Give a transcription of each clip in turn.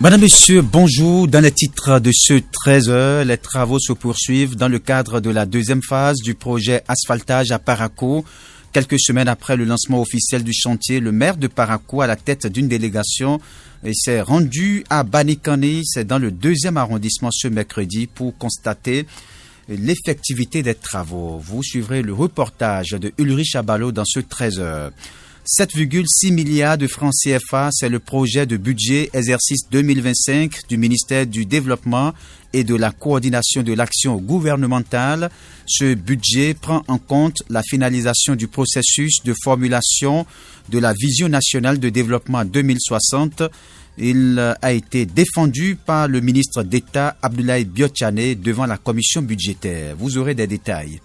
Madame, Monsieur, bonjour. Dans les titres de ce 13h, les travaux se poursuivent dans le cadre de la deuxième phase du projet asphaltage à Parakou. Quelques semaines après le lancement officiel du chantier, le maire de Parakou, à la tête d'une délégation, s'est rendu à Banikani, c'est dans le 2e arrondissement ce mercredi, pour constater l'effectivité des travaux. Vous suivrez le reportage de Ulrich Abalo dans ce 13h. 7,6 milliards de francs CFA, c'est le projet de budget exercice 2025 du ministère du Développement et de la coordination de l'action gouvernementale. Ce budget prend en compte la finalisation du processus de formulation de la Vision nationale de développement 2060. Il a été défendu par le ministre d'État Abdoulaye Biotchane devant la commission budgétaire. Vous aurez des détails.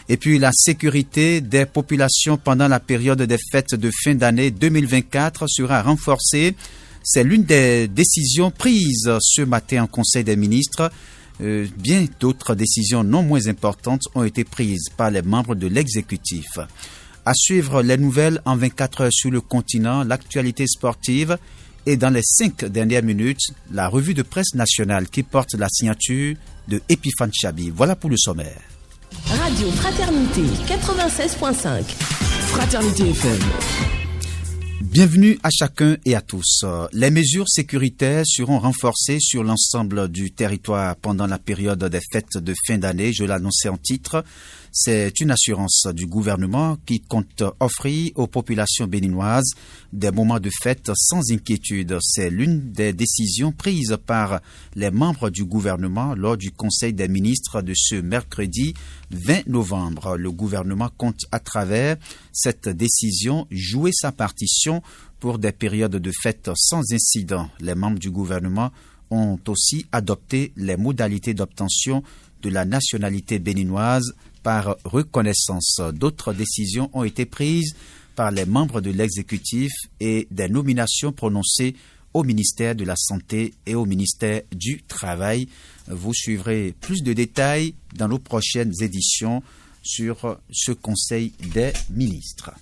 Et puis la sécurité des populations pendant la période des fêtes de fin d'année 2024 sera renforcée. C'est l'une des décisions prises ce matin en Conseil des ministres. Bien d'autres décisions non moins importantes ont été prises par les membres de l'exécutif. À suivre les nouvelles en 24 heures sur le continent, l'actualité sportive et dans les 5 dernières minutes, la revue de presse nationale qui porte la signature de Epiphane Chabi. Voilà pour le sommaire. Radio Fraternité 96.5. Fraternité FM. Bienvenue à chacun et à tous. Les mesures sécuritaires seront renforcées sur l'ensemble du territoire pendant la période des fêtes de fin d'année. Je l'annonçais en titre. C'est une assurance du gouvernement qui compte offrir aux populations béninoises des moments de fête sans inquiétude. C'est l'une des décisions prises par les membres du gouvernement lors du Conseil des ministres de ce mercredi 20 novembre. Le gouvernement compte à travers cette décision jouer sa partition pour des périodes de fête sans incident. Les membres du gouvernement ont aussi adopté les modalités d'obtention de la nationalité béninoise par reconnaissance. D'autres décisions ont été prises par les membres de l'exécutif et des nominations prononcées au ministère de la Santé et au ministère du Travail. Vous suivrez plus de détails dans nos prochaines éditions sur ce Conseil des ministres.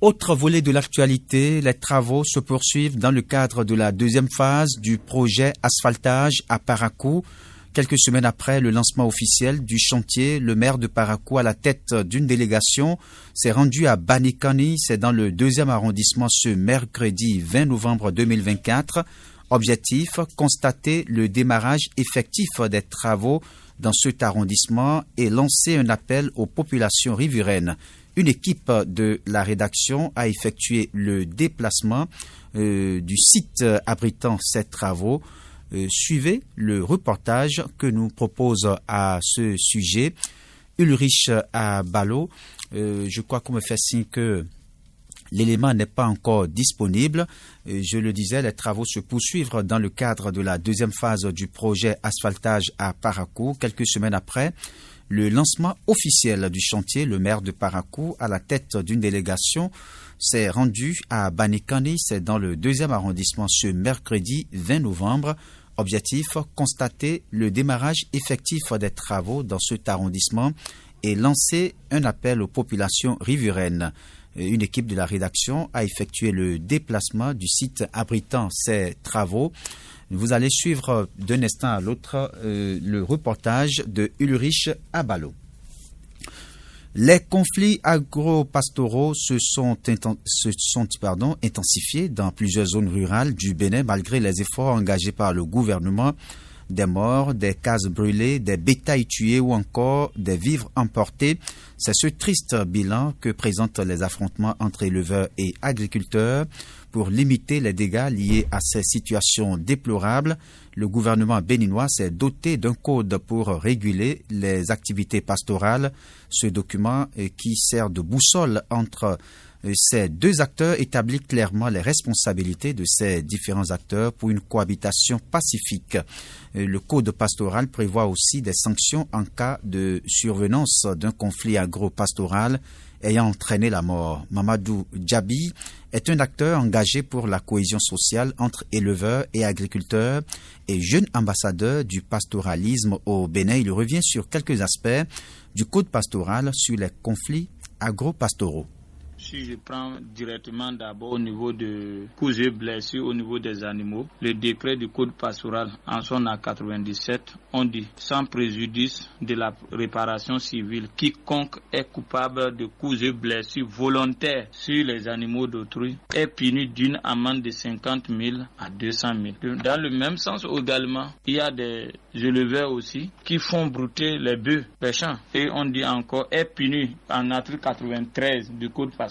Autre volet de l'actualité, les travaux se poursuivent dans le cadre de la deuxième phase du projet asphaltage à Parakou. Quelques semaines après le lancement officiel du chantier, le maire de Parakou, à la tête d'une délégation, s'est rendu à Banikani, c'est dans le 2e arrondissement ce mercredi 20 novembre 2024. Objectif, constater le démarrage effectif des travaux dans cet arrondissement et lancer un appel aux populations riveraines. Une équipe de la rédaction a effectué le déplacement du site abritant ces travaux. Suivez le reportage que nous propose à ce sujet Ulrich Abalo. Je crois qu'on me fait signe que l'élément n'est pas encore disponible. Je le disais, les travaux se poursuivent dans le cadre de la deuxième phase du projet asphaltage à Parakou. Quelques semaines après le lancement officiel du chantier, le maire de Parakou, à la tête d'une délégation, s'est rendu à Banikani, c'est dans le 2e arrondissement ce mercredi 20 novembre. Objectif, constater le démarrage effectif des travaux dans cet arrondissement et lancer un appel aux populations riveraines. Une équipe de la rédaction a effectué le déplacement du site abritant ces travaux. Vous allez suivre d'un instant à l'autre le reportage de Ulrich Abalo. Les conflits agro-pastoraux se sont intensifiés dans plusieurs zones rurales du Bénin malgré les efforts engagés par le gouvernement. Des morts, des cases brûlées, des bétails tués ou encore des vivres emportés. C'est ce triste bilan que présentent les affrontements entre éleveurs et agriculteurs. Pour limiter les dégâts liés à ces situations déplorables, le gouvernement béninois s'est doté d'un code pour réguler les activités pastorales. Ce document qui sert de boussole entre ces deux acteurs établit clairement les responsabilités de ces différents acteurs pour une cohabitation pacifique. Le code pastoral prévoit aussi des sanctions en cas de survenance d'un conflit agro-pastoral ayant entraîné la mort. Mamadou Djabi est un acteur engagé pour la cohésion sociale entre éleveurs et agriculteurs et jeune ambassadeur du pastoralisme au Bénin. Il revient sur quelques aspects du code pastoral sur les conflits agro-pastoraux. Si je prends directement d'abord au niveau de causes et blessures au niveau des animaux, le décret du code pastoral en son à 97, on dit sans préjudice de la réparation civile, quiconque est coupable de causes et blessures volontaires sur les animaux d'autrui est puni d'une amende de 50 000 à 200 000. Dans le même sens également, il y a des éleveurs aussi qui font brouter les bœufs péchants et on dit encore est puni en article 93 du code pastoral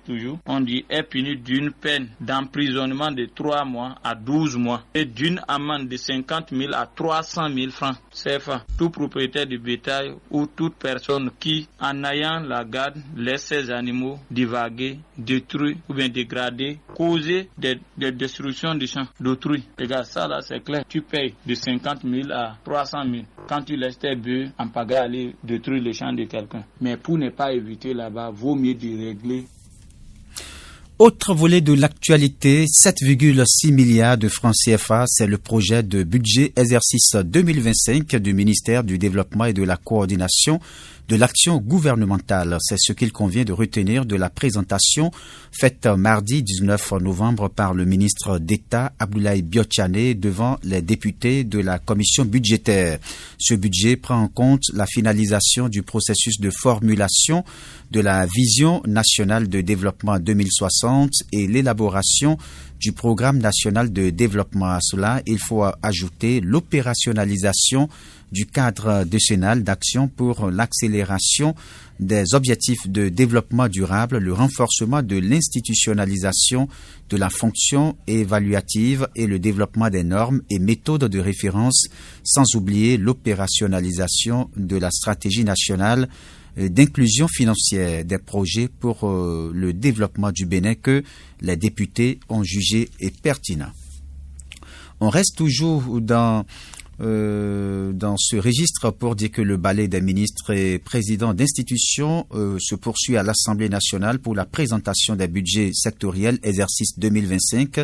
toujours, on dit est puni d'une peine d'emprisonnement de 3 mois à 12 mois et d'une amende de 50 000 à 300 000 francs CFA. Tout propriétaire de bétail ou toute personne qui, en ayant la garde, laisse ses animaux divaguer, détruire ou bien dégrader, causer des destructions du champ d'autrui. Regarde, ça là c'est clair. Tu payes de 50 000 à 300 000 quand tu laisses tes bœufs en pagaille aller détruire le champ de quelqu'un. Mais pour ne pas éviter là-bas, vaut mieux de régler. Autre volet de l'actualité, 7,6 milliards de francs CFA, c'est le projet de budget exercice 2025 du ministère du Développement et de la Coordination de l'action gouvernementale. C'est ce qu'il convient de retenir de la présentation faite mardi 19 novembre par le ministre d'État Abdoulaye Biotchane devant les députés de la commission budgétaire. Ce budget prend en compte la finalisation du processus de formulation de la vision nationale de développement 2060 et l'élaboration du programme national de développement. À cela, il faut ajouter l'opérationnalisation du cadre décennal d'action pour l'accélération des objectifs de développement durable, le renforcement de l'institutionnalisation de la fonction évaluative et le développement des normes et méthodes de référence, sans oublier l'opérationnalisation de la stratégie nationale d'inclusion financière des projets pour le développement du Bénin que les députés ont jugé pertinent. On reste toujours dans ce registre pour dire que le ballet des ministres et présidents d'institutions se poursuit à l'Assemblée nationale pour la présentation des budgets sectoriels exercice 2025.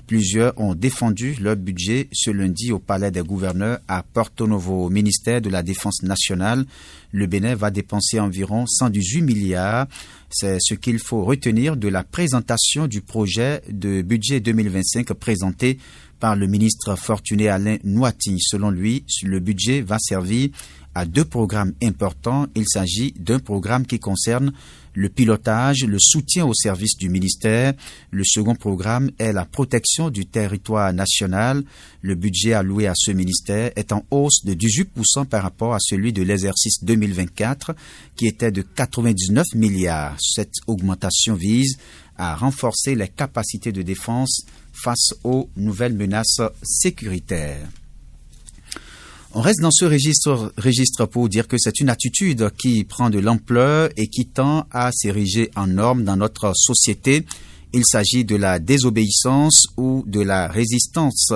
Plusieurs ont défendu leur budget ce lundi au Palais des gouverneurs à Porto Novo. Au ministère de la Défense nationale, le Bénin va dépenser environ 118 milliards. C'est ce qu'il faut retenir de la présentation du projet de budget 2025 présenté par le ministre Fortuné Alain Noati. Selon lui, le budget va servir à 2 programmes importants. Il s'agit d'un programme qui concerne le pilotage, le soutien au service du ministère. Le second programme est la protection du territoire national. Le budget alloué à ce ministère est en hausse de 18% par rapport à celui de l'exercice 2024 qui était de 99 milliards. Cette augmentation vise à renforcer les capacités de défense face aux nouvelles menaces sécuritaires. On reste dans ce registre pour dire que c'est une attitude qui prend de l'ampleur et qui tend à s'ériger en norme dans notre société. Il s'agit de la désobéissance ou de la résistance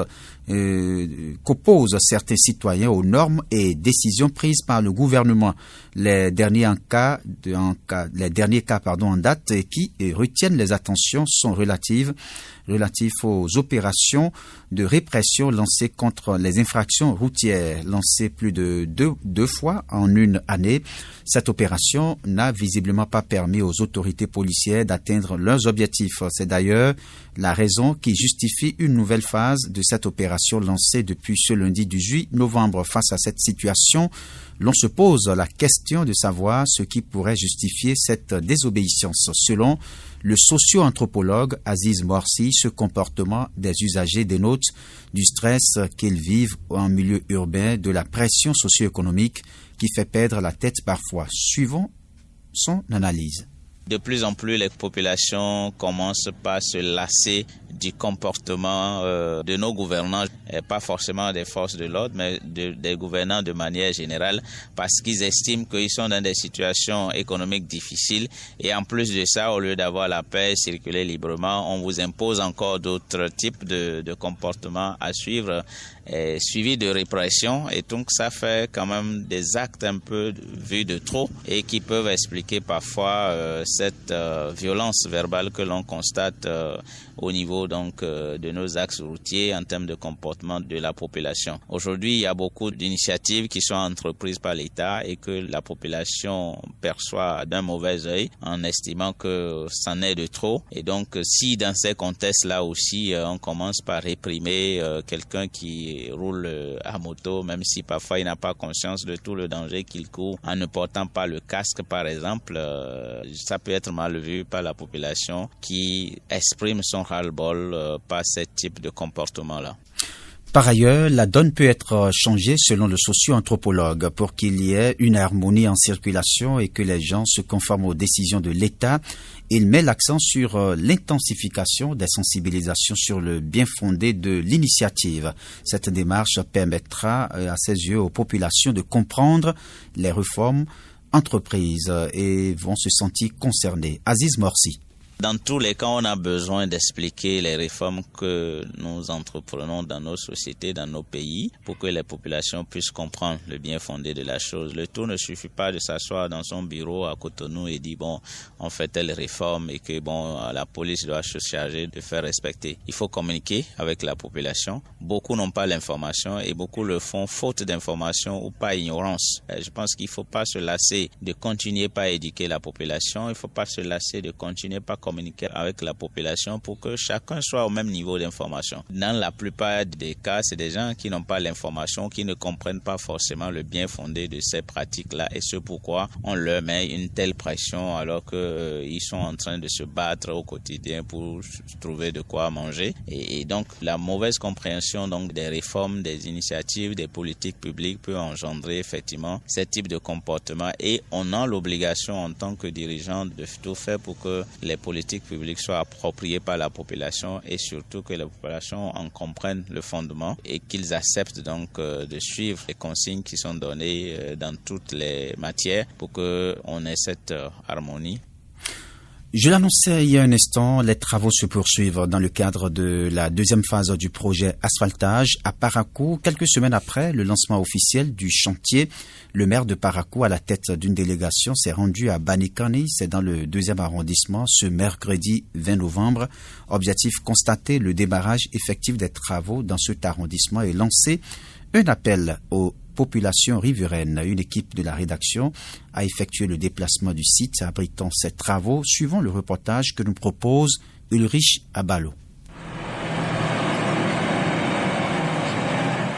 qu'opposent certains citoyens aux normes et décisions prises par le gouvernement. Les derniers cas en date qui retiennent les attentions sont relatifs aux opérations de répression lancées contre les infractions routières, lancées plus de deux fois en une année. Cette opération n'a visiblement pas permis aux autorités policières d'atteindre leurs objectifs. C'est d'ailleurs la raison qui justifie une nouvelle phase de cette opération lancée depuis ce lundi 18 novembre. Face à cette situation, l'on se pose la question de savoir ce qui pourrait justifier cette désobéissance. Selon le socio-anthropologue Aziz Morsi, ce comportement des usagers dénote du stress qu'ils vivent en milieu urbain, de la pression socio-économique qui fait perdre la tête parfois. Suivons son analyse. De plus en plus, les populations commencent par se lasser du comportement de nos gouvernants, et pas forcément des forces de l'ordre, mais des gouvernants de manière générale, parce qu'ils estiment qu'ils sont dans des situations économiques difficiles. Et en plus de ça, au lieu d'avoir la paix, circuler librement, on vous impose encore d'autres types de comportements à suivre. suivi de répression, et donc ça fait quand même des actes un peu vus de trop et qui peuvent expliquer parfois cette violence verbale que l'on constate au niveau donc de nos axes routiers en termes de comportement de la population. Aujourd'hui, il y a beaucoup d'initiatives qui sont entreprises par l'État et que la population perçoit d'un mauvais œil en estimant que c'en est de trop. Et donc, si dans ces contextes-là aussi, on commence par réprimer quelqu'un qui roule à moto, même si parfois il n'a pas conscience de tout le danger qu'il court en ne portant pas le casque, par exemple, ça peut être mal vu par la population qui exprime son ras-le-bol par ce type de comportement-là. Par ailleurs, la donne peut être changée selon le socio-anthropologue pour qu'il y ait une harmonie en circulation et que les gens se conforment aux décisions de l'État. Il met l'accent sur l'intensification des sensibilisations sur le bien fondé de l'initiative. Cette démarche permettra à ses yeux aux populations de comprendre les réformes entreprises et vont se sentir concernées. Aziz Morsi. Dans tous les cas, on a besoin d'expliquer les réformes que nous entreprenons dans nos sociétés, dans nos pays, pour que les populations puissent comprendre le bien fondé de la chose. Le tout ne suffit pas de s'asseoir dans son bureau à Cotonou et dire on fait telle réforme et que la police doit se charger de faire respecter. Il faut communiquer avec la population. Beaucoup n'ont pas l'information et beaucoup le font faute d'information ou par ignorance. Je pense qu'il ne faut pas se lasser de continuer par éduquer la population. Il ne faut pas se lasser de continuer par communiquer avec la population pour que chacun soit au même niveau d'information. Dans la plupart des cas, c'est des gens qui n'ont pas l'information, qui ne comprennent pas forcément le bien fondé de ces pratiques-là et c'est pourquoi on leur met une telle pression alors qu'ils sont en train de se battre au quotidien pour trouver de quoi manger. Et donc, la mauvaise compréhension donc des réformes, des initiatives, des politiques publiques peut engendrer effectivement ce type de comportement et on a l'obligation en tant que dirigeant de tout faire pour que les politiques publiques soient appropriées par la population et surtout que la population en comprenne le fondement et qu'ils acceptent donc de suivre les consignes qui sont données dans toutes les matières pour qu'on ait cette harmonie. Je l'annonçais il y a un instant, les travaux se poursuivent dans le cadre de la deuxième phase du projet asphaltage à Parakou. Quelques semaines après le lancement officiel du chantier, le maire de Parakou, à la tête d'une délégation, s'est rendu à Banikani, c'est dans le 2e arrondissement, ce mercredi 20 novembre. Objectif, constater le démarrage effectif des travaux dans cet arrondissement et lancer un appel aux population riveraine. Une équipe de la rédaction a effectué le déplacement du site abritant ces travaux, suivant le reportage que nous propose Ulrich Abalo.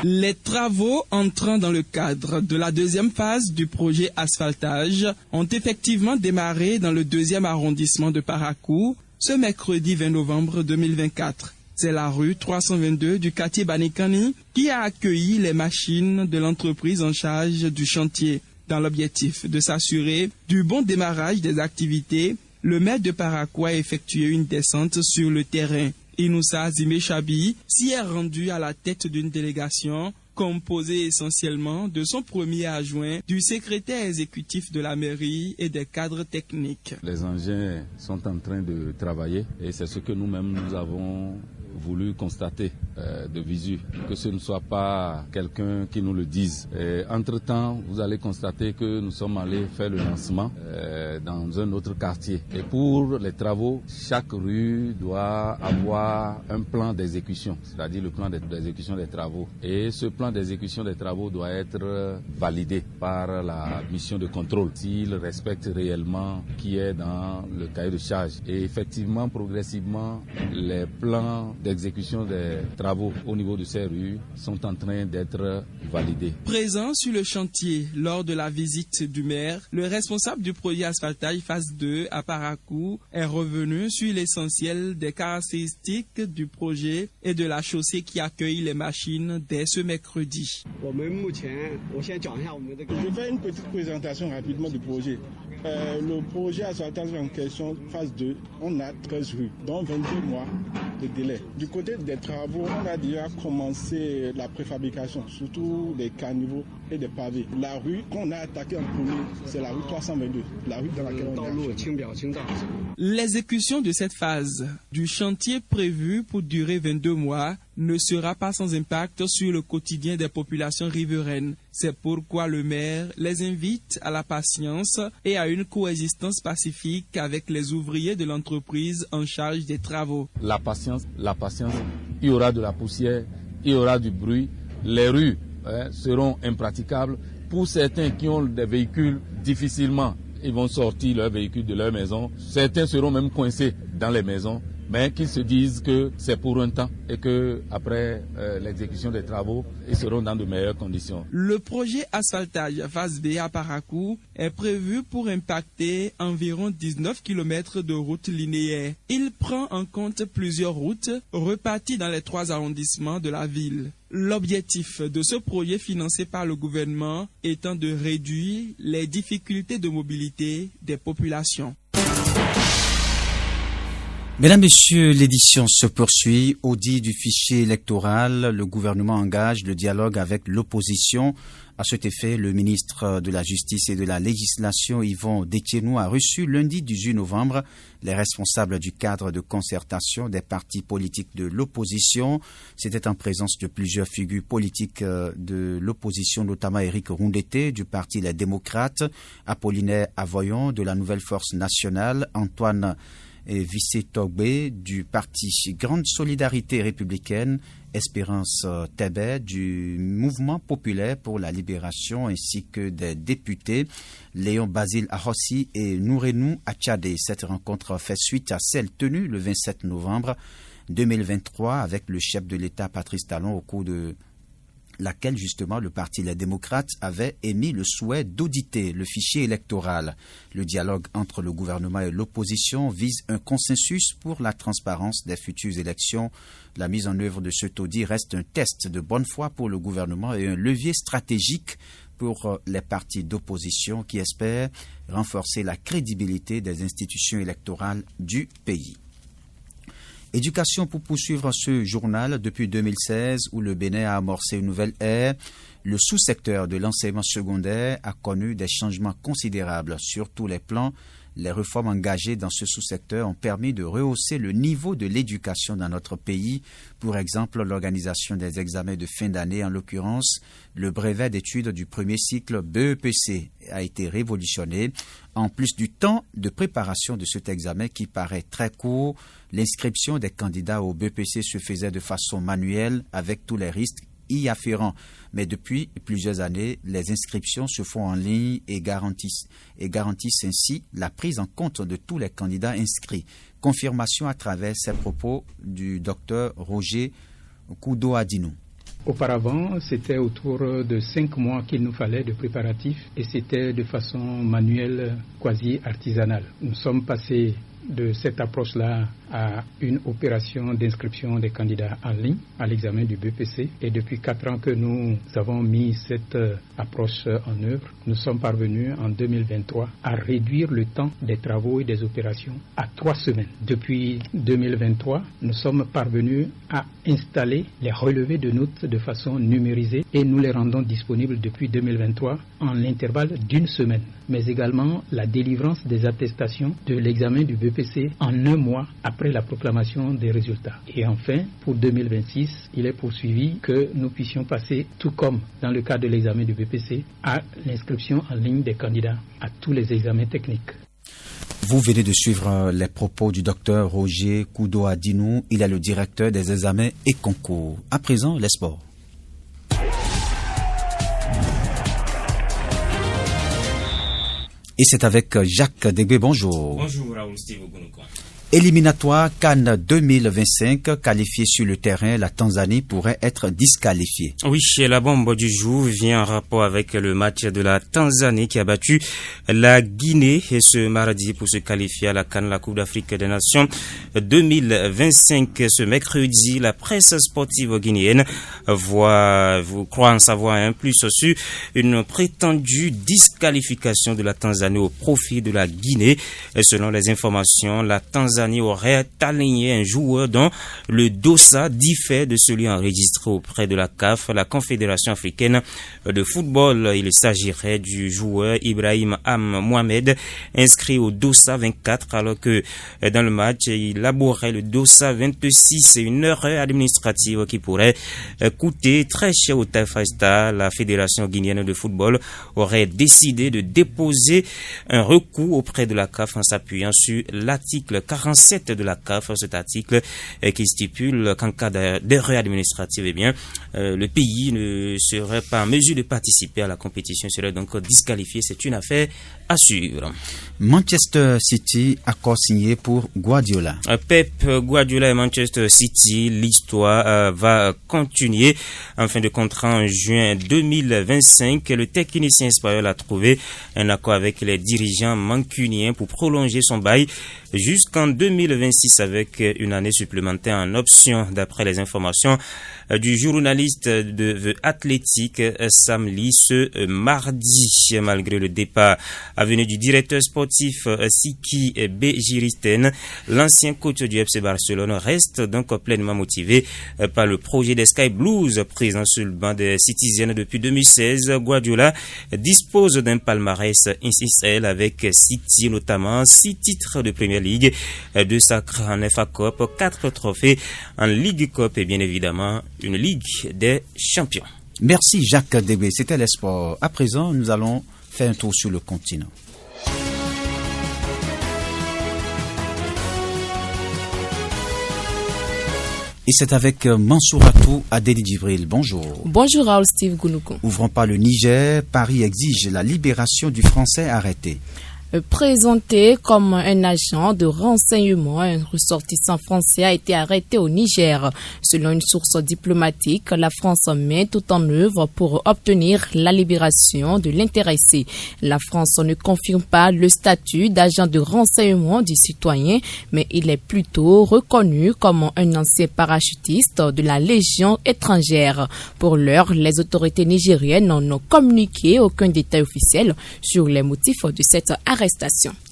Les travaux entrant dans le cadre de la deuxième phase du projet asphaltage ont effectivement démarré dans le 2e arrondissement de Parakou ce mercredi 20 novembre 2024. C'est la rue 322 du quartier Banikani qui a accueilli les machines de l'entreprise en charge du chantier. Dans l'objectif de s'assurer du bon démarrage des activités, le maire de Parakou a effectué une descente sur le terrain. Inoussa Zimechabi s'y est rendu à la tête d'une délégation composée essentiellement de son premier adjoint, du secrétaire exécutif de la mairie et des cadres techniques. Les engins sont en train de travailler et c'est ce que nous-mêmes nous avons voulu constater de visu, que ce ne soit pas quelqu'un qui nous le dise. Entre-temps, vous allez constater que nous sommes allés faire le lancement dans un autre quartier. Et pour les travaux, chaque rue doit avoir un plan d'exécution, c'est-à-dire le plan d'exécution des travaux. Et ce plan d'exécution des travaux doit être validé par la mission de contrôle, s'il respecte réellement ce qui est dans le cahier de charge. Et effectivement, progressivement, les plans d'exécution des travaux au niveau de ces rues sont en train d'être validés. Présent sur le chantier lors de la visite du maire, le responsable du projet asphaltage phase 2 à Parakou est revenu sur l'essentiel des caractéristiques du projet et de la chaussée qui accueille les machines dès ce mercredi. Je fais une petite présentation rapidement du projet. Le projet asphaltage en question, phase 2, on a 13 rues, dont 22 mois de délai. Du côté des travaux, on a déjà commencé la préfabrication, surtout des caniveaux et des pavés. La rue qu'on a attaquée en premier, c'est la rue 322, la rue dans laquelle on est. L'exécution de cette phase du chantier prévu pour durer 22 mois ne sera pas sans impact sur le quotidien des populations riveraines. C'est pourquoi le maire les invite à la patience et à une coexistence pacifique avec les ouvriers de l'entreprise en charge des travaux. La patience, il y aura de la poussière, il y aura du bruit, les rues seront impraticables. Pour certains qui ont des véhicules, difficilement ils vont sortir leurs véhicules de leur maison. Certains seront même coincés dans les maisons, mais qu'ils se disent que c'est pour un temps et que après l'exécution des travaux, ils seront dans de meilleures conditions. Le projet asphaltage phase B à Parakou est prévu pour impacter environ 19 km de routes linéaires. Il prend en compte plusieurs routes reparties dans les 3 arrondissements de la ville. L'objectif de ce projet financé par le gouvernement étant de réduire les difficultés de mobilité des populations. Mesdames, Messieurs, l'édition se poursuit. Audit du fichier électoral, le gouvernement engage le dialogue avec l'opposition. À cet effet, le ministre de la Justice et de la Législation, Yvon Déthiénou, a reçu lundi 18 novembre les responsables du cadre de concertation des partis politiques de l'opposition. C'était en présence de plusieurs figures politiques de l'opposition, notamment Éric Roundété du Parti Les Démocrates, Apollinaire Avoyon de la Nouvelle Force Nationale, Antoine Vissé Togbe du Parti Grande Solidarité Républicaine, Espérance Tébé du Mouvement Populaire pour la Libération, ainsi que des députés Léon Basile Ahossi et Nourenou Achadé. Cette rencontre fait suite à celle tenue le 27 novembre 2023 avec le chef de l'État Patrice Talon, au cours de laquelle justement le Parti Les Démocrates avait émis le souhait d'auditer le fichier électoral. Le dialogue entre le gouvernement et l'opposition vise un consensus pour la transparence des futures élections. La mise en œuvre de cet audit reste un test de bonne foi pour le gouvernement et un levier stratégique pour les partis d'opposition qui espèrent renforcer la crédibilité des institutions électorales du pays. Éducation pour poursuivre ce journal depuis 2016 où le Bénin a amorcé une nouvelle ère. Le sous-secteur de l'enseignement secondaire a connu des changements considérables sur tous les plans. Les réformes engagées dans ce sous-secteur ont permis de rehausser le niveau de l'éducation dans notre pays. Pour exemple, l'organisation des examens de fin d'année, en l'occurrence, le brevet d'études du premier cycle BEPC a été révolutionné. En plus du temps de préparation de cet examen qui paraît très court, l'inscription des candidats au BEPC se faisait de façon manuelle avec tous les risques y afférents. Mais depuis plusieurs années, les inscriptions se font en ligne et garantissent ainsi la prise en compte de tous les candidats inscrits. Confirmation à travers ces propos du docteur Roger Koudoadinou. Auparavant, c'était autour de 5 mois qu'il nous fallait de préparatifs et c'était de façon manuelle, quasi artisanale. Nous sommes passés de cette approche-là à une opération d'inscription des candidats en ligne à l'examen du BEPC. Et depuis 4 ans que nous avons mis cette approche en œuvre, nous sommes parvenus en 2023 à réduire le temps des travaux et des opérations à 3 semaines. Depuis 2023, nous sommes parvenus à installer les relevés de notes de façon numérisée et nous les rendons disponibles depuis 2023 en l'intervalle d'1 semaine. Mais également la délivrance des attestations de l'examen du BEPC en 1 mois après la proclamation des résultats. Et enfin, pour 2026, il est poursuivi que nous puissions passer, tout comme dans le cas de l'examen du BEPC, à l'inscription en ligne des candidats à tous les examens techniques. Vous venez de suivre les propos du docteur Roger Koudoadinou. Il est le directeur des examens et concours. À présent, les sports. Et c'est avec Jacques Degbé. Bonjour. Bonjour Raoul Steve Ogunukwa. Éliminatoire Cannes 2025, qualifié sur le terrain, la Tanzanie pourrait être disqualifiée. Oui, la bombe du jour vient en rapport avec le match de la Tanzanie qui a battu la Guinée et ce mardi pour se qualifier à la Cannes, la Coupe d'Afrique des Nations 2025. Ce mercredi, la presse sportive guinéenne croit en savoir un plus sur une prétendue disqualification de la Tanzanie au profit de la Guinée. Selon les informations, la Tanzanie Tanzanie aurait aligné un joueur dont le dossard diffère de celui enregistré auprès de la CAF, la Confédération africaine de football. Il s'agirait du joueur Ibrahim Mohamed, inscrit au dossard 24, alors que dans le match, il labourait le dossard 26. C'est une erreur administrative qui pourrait coûter très cher au Taifa Stars. La Fédération guinéenne de football aurait décidé de déposer un recours auprès de la CAF en s'appuyant sur l'article 47 de la CAF, cet article qui stipule qu'en cas d'erreur administrative, le pays ne serait pas en mesure de participer à la compétition, serait donc disqualifié. C'est une affaire à suivre. Manchester City, accord signé pour Guardiola. Pep Guardiola et Manchester City, l'histoire va continuer. En fin de contrat en juin 2025, le technicien espagnol a trouvé un accord avec les dirigeants mancuniens pour prolonger son bail jusqu'en 2026 avec une année supplémentaire en option, d'après les informations du journaliste de The Athletic Sam Lee ce mardi. Malgré le départ à venir du directeur sportif Siki Bejiristen, l'ancien coach du FC Barcelone reste donc pleinement motivé par le projet des Sky Blues présent sur le banc des Citizens depuis 2016. Guardiola dispose d'un palmarès XXL avec City, notamment 6 titres de Premier League, 2 sacres en FA Cup, 4 trophées en Ligue Cup et bien évidemment une Ligue des Champions. Merci Jacques Débé, c'était les sports. À présent, nous allons faire un tour sur le continent. Et c'est avec Mansouratou Adélie Djibril. Bonjour. Bonjour Raoul Steve Gounoukou. Ouvrons par le Niger. Paris exige la libération du Français arrêté. Présenté comme un agent de renseignement, un ressortissant français a été arrêté au Niger. Selon une source diplomatique, la France met tout en œuvre pour obtenir la libération de l'intéressé. La France ne confirme pas le statut d'agent de renseignement du citoyen, mais il est plutôt reconnu comme un ancien parachutiste de la Légion étrangère. Pour l'heure, les autorités nigériennes n'ont communiqué aucun détail officiel sur les motifs de cette arrestation.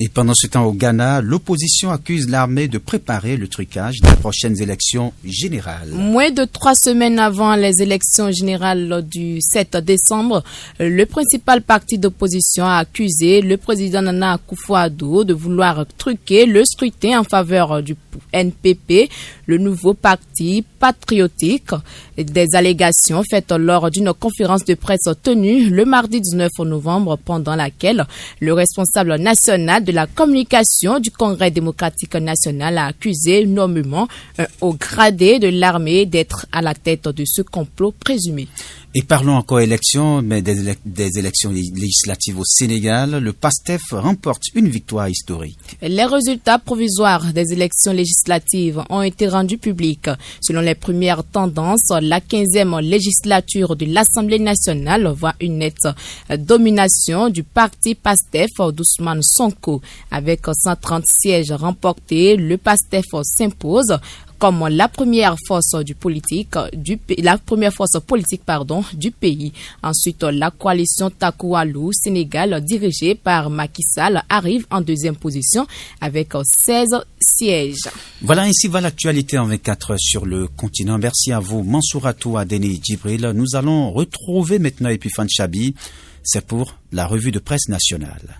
Et pendant ce temps au Ghana, l'opposition accuse l'armée de préparer le trucage des prochaines élections générales. Moins de 3 semaines avant les élections générales du 7 décembre, le principal parti d'opposition a accusé le président Nana Akufo-Addo de vouloir truquer le scrutin en faveur du NPP, le nouveau parti patriotique. Des allégations faites lors d'une conférence de presse tenue le mardi 19 novembre, pendant laquelle le responsable national de la communication du Congrès démocratique national a accusé nommément un haut gradé de l'armée d'être à la tête de ce complot présumé. Et parlons encore élections, mais des élections législatives au Sénégal. Le PASTEF remporte une victoire historique. Les résultats provisoires des élections législatives ont été rendus publics. Selon les premières tendances, la 15e législature de l'Assemblée nationale voit une nette domination du parti PASTEF d'Ousmane Sonko. Avec 130 sièges remportés, le PASTEF s'impose comme la première force politique du pays. Ensuite, la coalition Takoualou Sénégal, dirigée par Macky Sall, arrive en deuxième position avec 16 sièges. Voilà, ainsi va l'actualité en 24 heures sur le continent. Merci à vous, Mansouratou Adélie Djibril. Nous allons retrouver maintenant Epifane Chabi. C'est pour la revue de presse nationale.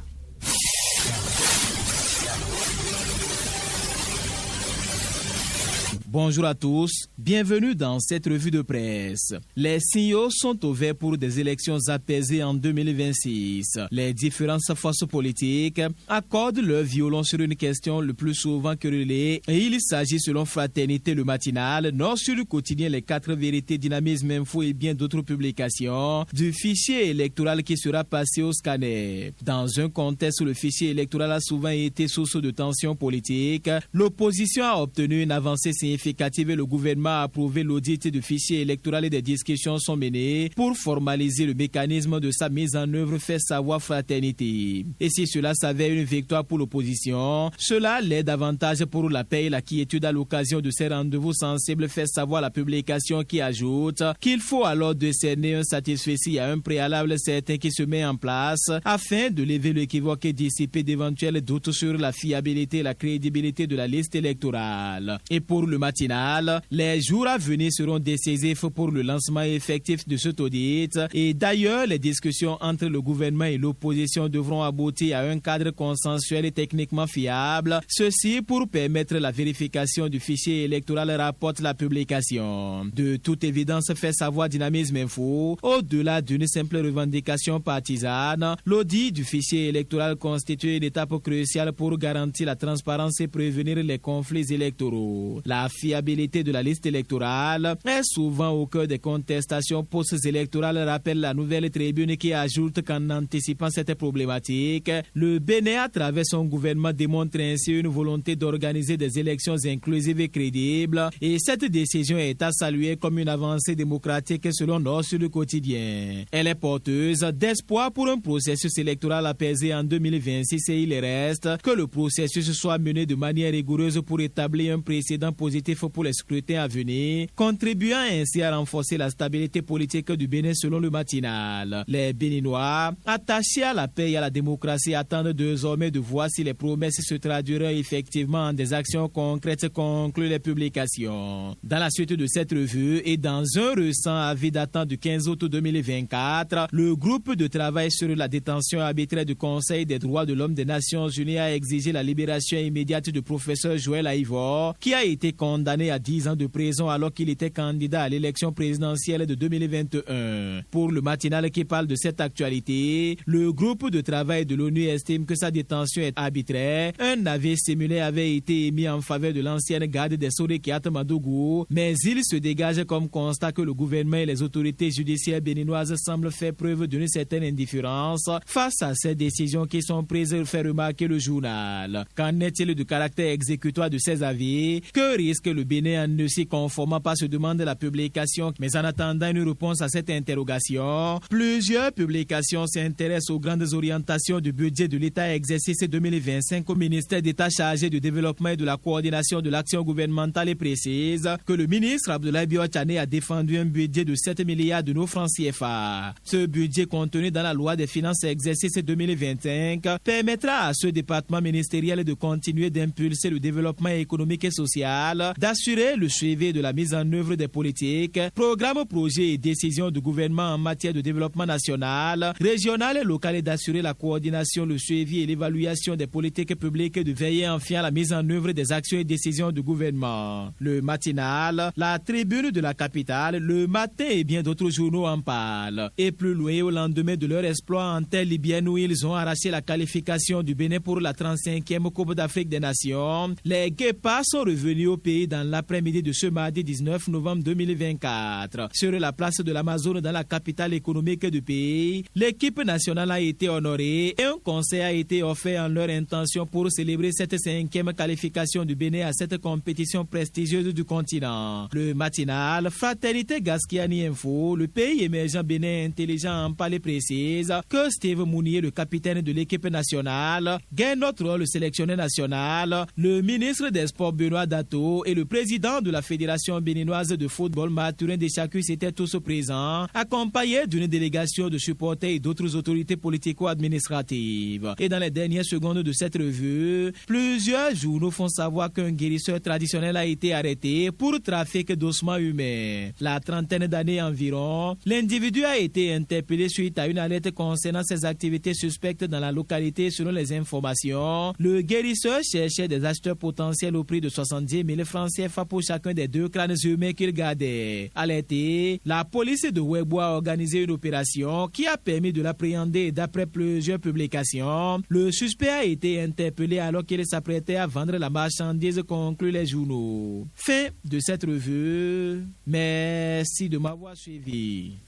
Bonjour à tous, bienvenue dans cette revue de presse. Les signaux sont ouverts pour des élections apaisées en 2026. Les différentes forces politiques accordent leur violon sur une question le plus souvent querellée et il s'agit, selon Fraternité le matinal, Nord sur le quotidien Les 4 vérités, Dynamisme Info et bien d'autres publications, du fichier électoral qui sera passé au scanner. Dans un contexte où le fichier électoral a souvent été source de tensions politiques, l'opposition a obtenu une avancée significative vérificative, le gouvernement a approuvé l'audit du fichier électoral et des discussions sont menées pour formaliser le mécanisme de sa mise en œuvre, fait savoir Fraternité. Et si cela s'avère une victoire pour l'opposition, cela l'est davantage pour la paix et la quiétude à l'occasion de ces rendez-vous sensibles, fait savoir la publication qui ajoute qu'il faut alors décerner un satisfecit à un préalable certain qui se met en place afin de lever l'équivoque et dissiper d'éventuels doutes sur la fiabilité et la crédibilité de la liste électorale. Et pour le matinal, les jours à venir seront décisifs pour le lancement effectif de cet audit et d'ailleurs les discussions entre le gouvernement et l'opposition devront aboutir à un cadre consensuel et techniquement fiable, ceci pour permettre la vérification du fichier électoral, rapporte la publication. De toute évidence, fait savoir Dynamisme Info, au-delà d'une simple revendication partisane, l'audit du fichier électoral constitue une étape cruciale pour garantir la transparence et prévenir les conflits électoraux. La fiabilité de la liste électorale est souvent au cœur des contestations post-électorales, rappelle la Nouvelle Tribune qui ajoute qu'en anticipant cette problématique, le Bénin à travers son gouvernement démontre ainsi une volonté d'organiser des élections inclusives et crédibles et cette décision est à saluer comme une avancée démocratique selon Nord Sud Quotidien. Elle est porteuse d'espoir pour un processus électoral apaisé en 2026 et il reste que le processus soit mené de manière rigoureuse pour établir un précédent positif pour les scrutins à venir, contribuant ainsi à renforcer la stabilité politique du Bénin selon le matinal. Les Béninois, attachés à la paix et à la démocratie, attendent désormais de voir si les promesses se traduiront effectivement en des actions concrètes, concluent les publications. Dans la suite de cette revue et dans un récent avis datant du 15 août 2024, le groupe de travail sur la détention arbitraire du Conseil des droits de l'homme des Nations Unies a exigé la libération immédiate du professeur Joël Aïvor, qui a été condamné à 10 ans de prison alors qu'il était candidat à l'élection présidentielle de 2021. Pour le matinal qui parle de cette actualité, le groupe de travail de l'ONU estime que sa détention est arbitraire. Un avis similaire avait été émis en faveur de l'ancienne garde des Sceaux Kiat Madougou, mais il se dégage comme constat que le gouvernement et les autorités judiciaires béninoises semblent faire preuve d'une certaine indifférence face à ces décisions qui sont prises, fait remarquer le journal. Qu'en est-il du caractère exécutoire de ces avis? Que risque le Bénin en ne s'y conformant pas, se demande la publication. Mais en attendant une réponse à cette interrogation, plusieurs publications s'intéressent aux grandes orientations du budget de l'État exercice 2025 au ministère d'État chargé du développement et de la coordination de l'action gouvernementale et précise que le ministre Abdoulaye Biotchane a défendu un budget de 7 milliards de nos francs CFA. Ce budget contenu dans la loi des finances exercice 2025 permettra à ce département ministériel de continuer d'impulser le développement économique et social, d'assurer le suivi de la mise en œuvre des politiques, programmes, projets et décisions du gouvernement en matière de développement national, régional et local et d'assurer la coordination, le suivi et l'évaluation des politiques publiques, de veiller enfin à la mise en œuvre des actions et décisions du gouvernement. Le matinal, la Tribune de la capitale, le Matin et bien d'autres journaux en parlent. Et plus loin, au lendemain de leur exploit en terre libyenne où ils ont arraché la qualification du Bénin pour la 35e Coupe d'Afrique des Nations, les Guépards sont revenus au pays dans l'après-midi de ce mardi 19 novembre 2024. Sur la place de l'Amazone dans la capitale économique du pays, l'équipe nationale a été honorée et un concert a été offert en leur intention pour célébrer cette 5e qualification du Bénin à cette compétition prestigieuse du continent. Le matinal, Fraternité Gaskiani Info, le pays émergent Bénin intelligent en parler précise que Steve Mounier, le capitaine de l'équipe nationale, gagne notre rôle sélectionneur national, le ministre des Sports Benoît Dato et le président de la Fédération béninoise de football Mathurin Deschacus étaient tous présents, accompagnés d'une délégation de supporters et d'autres autorités politico-administratives. Et dans les dernières secondes de cette revue, plusieurs journaux font savoir qu'un guérisseur traditionnel a été arrêté pour trafic d'ossements humains. La trentaine d'années environ, l'individu a été interpellé suite à une alerte concernant ses activités suspectes dans la localité. Selon les informations, le guérisseur cherchait des acheteurs potentiels au prix de 70 000 francs CFA pour chacun des 2 crânes humains qu'il gardait. À l'été, la police de Ouébois a organisé une opération qui a permis de l'appréhender et d'après plusieurs publications, le suspect a été interpellé alors qu'il s'apprêtait à vendre la marchandise, concluent les journaux. Fin de cette revue. Merci de m'avoir suivi.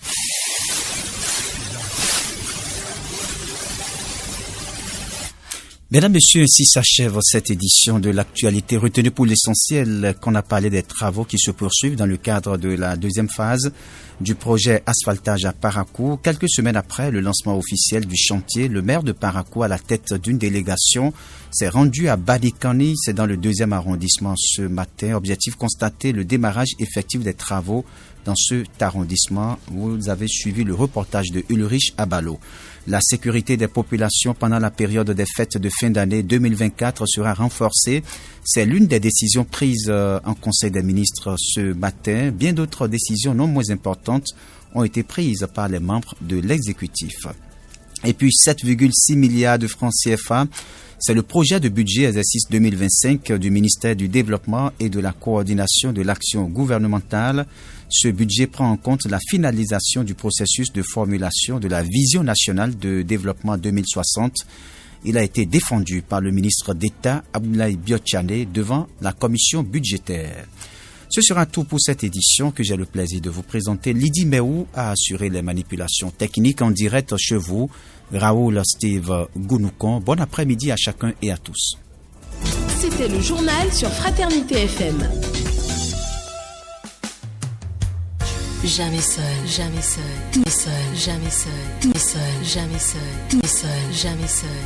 Mesdames, Messieurs, ainsi s'achève cette édition de l'actualité. Retenue pour l'essentiel qu'on a parlé des travaux qui se poursuivent dans le cadre de la deuxième phase du projet asphaltage à Parakou. Quelques semaines après le lancement officiel du chantier, le maire de Parakou, à la tête d'une délégation, s'est rendu à Badikani, c'est dans le 2e arrondissement ce matin. Objectif, constater le démarrage effectif des travaux dans cet arrondissement. Vous avez suivi le reportage de Ulrich Abalo. La sécurité des populations pendant la période des fêtes de fin d'année 2024 sera renforcée. C'est l'une des décisions prises en Conseil des ministres ce matin. Bien d'autres décisions non moins importantes ont été prises par les membres de l'exécutif. Et puis 7,6 milliards de francs CFA, c'est le projet de budget exercice 2025 du ministère du Développement et de la Coordination de l'action gouvernementale. Ce budget prend en compte la finalisation du processus de formulation de la Vision nationale de développement 2060. Il a été défendu par le ministre d'État Abdoulaye Biotchane devant la commission budgétaire. Ce sera tout pour cette édition que j'ai le plaisir de vous présenter. Lydie Meou a assuré les manipulations techniques en direct chez vous. Raoul Steve Gounoucon. Bon après-midi à chacun et à tous. C'était le journal sur Fraternité FM. Jamais seul, jamais seul, tout seul, jamais seul, tout seul, jamais seul, tout seul, jamais seul.